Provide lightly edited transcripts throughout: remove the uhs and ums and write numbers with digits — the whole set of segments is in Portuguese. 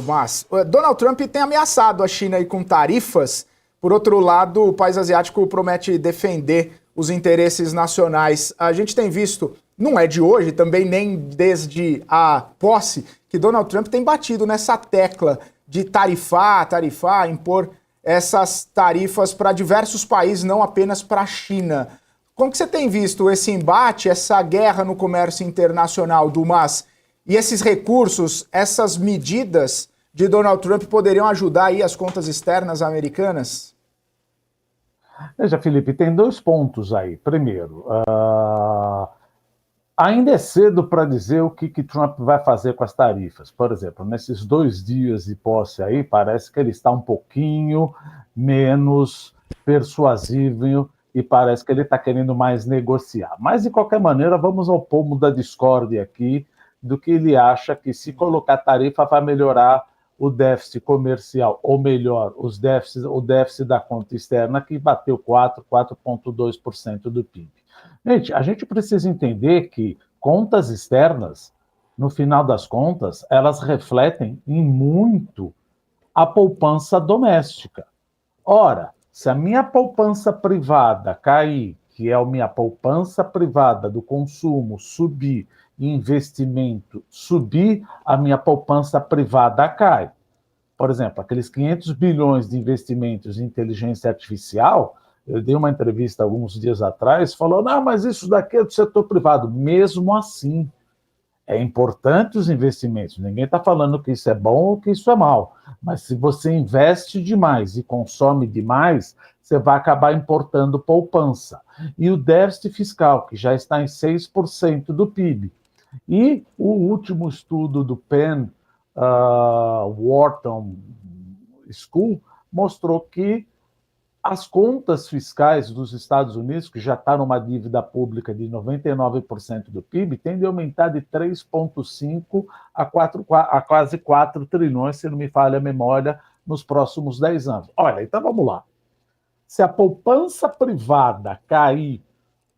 Mas Donald Trump tem ameaçado a China aí com tarifas. Por outro lado, o país asiático promete defender os interesses nacionais. A gente tem visto, não é de hoje, também nem desde a posse, que Donald Trump tem batido nessa tecla de tarifar, impor essas tarifas para diversos países, não apenas para a China. Como que você tem visto esse embate, essa guerra no comércio internacional, Dumas? E esses recursos, essas medidas de Donald Trump poderiam ajudar aí as contas externas americanas? Veja, Felipe, tem dois pontos aí. Primeiro, ainda é cedo para dizer o que Trump vai fazer com as tarifas. Por exemplo, nesses 2 dias de posse aí, parece que ele está um pouquinho menos persuasivo e parece que ele está querendo mais negociar. Mas, de qualquer maneira, vamos ao pomo da discórdia aqui, do que ele acha que se colocar tarifa vai melhorar o déficit comercial, ou melhor, o déficit da conta externa, que bateu 4,2% do PIB. Gente, a gente precisa entender que contas externas, no final das contas, elas refletem em muito a poupança doméstica. Ora, se a minha poupança privada cair, que é a minha poupança privada do consumo subir e investimento subir, a minha poupança privada cai. Por exemplo, aqueles 500 bilhões de investimentos em inteligência artificial, eu dei uma entrevista alguns dias atrás, falou, não, mas isso daqui é do setor privado. Mesmo assim, é importante os investimentos. Ninguém está falando que isso é bom ou que isso é mal. Mas se você investe demais e consome demais, você vai acabar importando poupança. E o déficit fiscal, que já está em 6% do PIB. E o último estudo do Penn Wharton School mostrou que as contas fiscais dos Estados Unidos, que já está numa dívida pública de 99% do PIB, tende a aumentar de 3,5 a quase 4 trilhões, se não me falha a memória, nos próximos 10 anos. Olha, então vamos lá. Se a poupança privada cair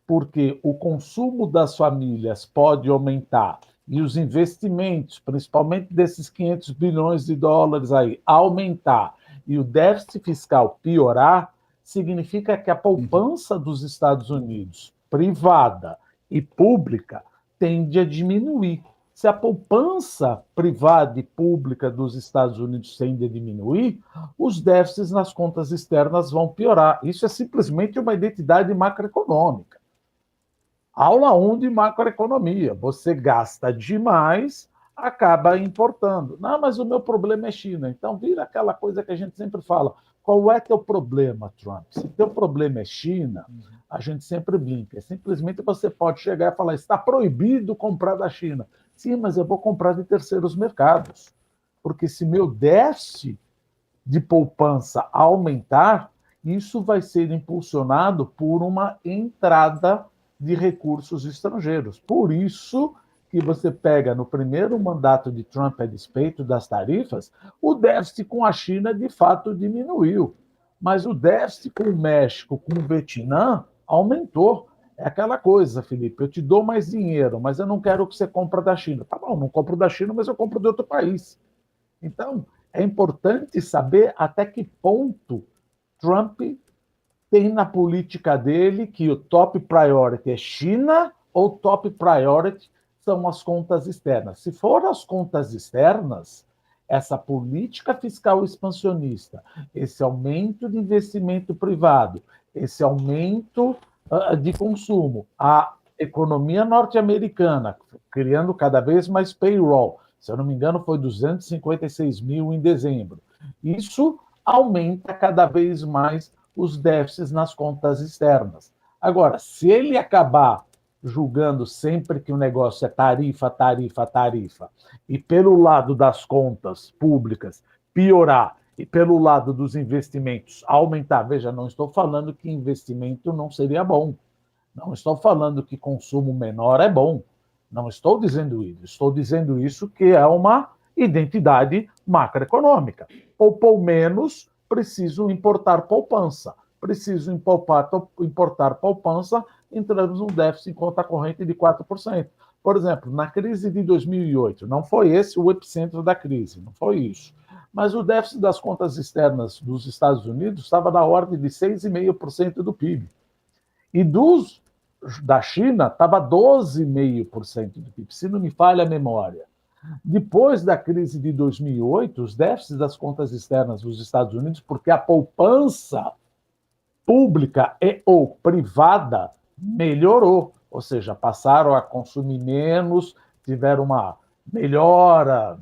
porque o consumo das famílias pode aumentar e os investimentos, principalmente desses 500 bilhões de dólares aí, aumentar e o déficit fiscal piorar, significa que a poupança dos Estados Unidos, privada e pública, tende a diminuir. Se a poupança privada e pública dos Estados Unidos tende a diminuir, os déficits nas contas externas vão piorar. Isso é simplesmente uma identidade macroeconômica. Aula 1 de macroeconomia. Você gasta demais, acaba importando. Não, mas o meu problema é China. Então vira aquela coisa que a gente sempre fala. Qual é teu problema, Trump? Se teu problema é China, a gente sempre brinca. Simplesmente você pode chegar e falar, está proibido comprar da China. Sim, mas eu vou comprar de terceiros mercados. Porque se meu déficit de poupança aumentar, isso vai ser impulsionado por uma entrada de recursos estrangeiros. Por isso que você pega no primeiro mandato de Trump a despeito das tarifas, o déficit com a China de fato diminuiu. Mas o déficit com o México, com o Vietnã, aumentou. É aquela coisa, Felipe, eu te dou mais dinheiro, mas eu não quero que você compre da China. Tá bom, não compro da China, mas eu compro de outro país. Então, é importante saber até que ponto Trump tem na política dele que o top priority é China ou top priority são as contas externas. Se for as contas externas, essa política fiscal expansionista, esse aumento de investimento privado, esse aumento de consumo, a economia norte-americana criando cada vez mais payroll, se eu não me engano foi 256 mil em dezembro, isso aumenta cada vez mais os déficits nas contas externas. Agora, se ele acabar julgando sempre que o negócio é tarifa, tarifa, tarifa, e pelo lado das contas públicas piorar, e pelo lado dos investimentos aumentar, veja, não estou falando que investimento não seria bom, não estou falando que consumo menor é bom, não estou dizendo isso, estou dizendo isso que é uma identidade macroeconômica. Poupou menos, preciso importar poupança. Preciso importar poupança, entramos num déficit em conta corrente de 4%. Por exemplo, na crise de 2008, não foi esse o epicentro da crise, não foi isso. Mas o déficit das contas externas dos Estados Unidos estava na ordem de 6,5% do PIB. E da China estava 12,5% do PIB, se não me falha a memória. Depois da crise de 2008, os déficits das contas externas dos Estados Unidos, porque a poupança pública e ou privada melhorou, ou seja, passaram a consumir menos, tiveram uma melhora,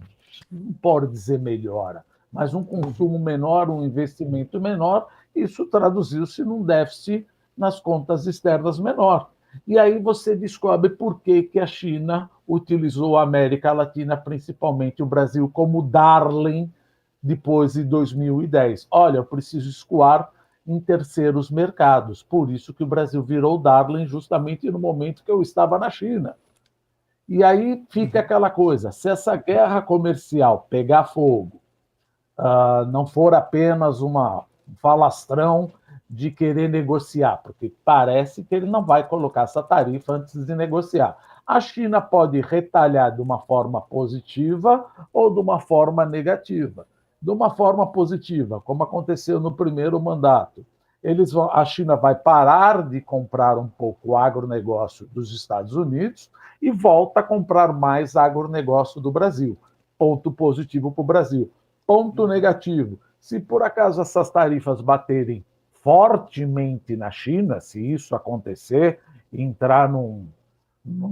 não pode dizer melhora, mas um consumo menor, um investimento menor, isso traduziu-se num déficit nas contas externas menor. E aí você descobre por que a China utilizou a América Latina, principalmente o Brasil, como darling depois de 2010. Olha, eu preciso escoar em terceiros mercados. Por isso que o Brasil virou darling justamente no momento que eu estava na China. E aí fica aquela coisa, se essa guerra comercial pegar fogo, não for apenas um falastrão de querer negociar, porque parece que ele não vai colocar essa tarifa antes de negociar. A China pode retalhar de uma forma positiva ou de uma forma negativa. De uma forma positiva, como aconteceu no primeiro mandato, a China vai parar de comprar um pouco o agronegócio dos Estados Unidos e volta a comprar mais agronegócio do Brasil. Ponto positivo para o Brasil. Ponto negativo. Se por acaso essas tarifas baterem fortemente na China, se isso acontecer, entrar num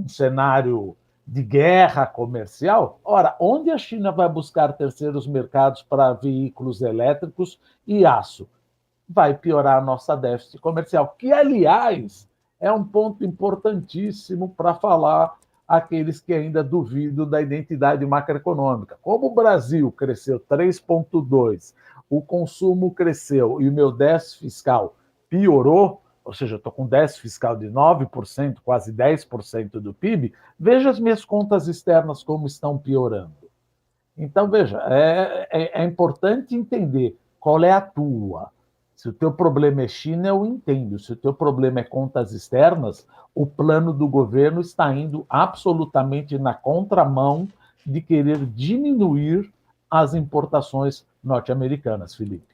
cenário de guerra comercial, ora, onde a China vai buscar terceiros mercados para veículos elétricos e aço? Vai piorar a nossa déficit comercial, que, aliás, é um ponto importantíssimo para falar aqueles que ainda duvidam da identidade macroeconômica. Como o Brasil cresceu 3,2%, o consumo cresceu e o meu déficit fiscal piorou, ou seja, estou com déficit fiscal de 9%, quase 10% do PIB, veja as minhas contas externas como estão piorando. Então, veja, é importante entender qual é a tua. Se o teu problema é China, eu entendo. Se o teu problema é contas externas, o plano do governo está indo absolutamente na contramão de querer diminuir as importações norte-americanas, Felipe.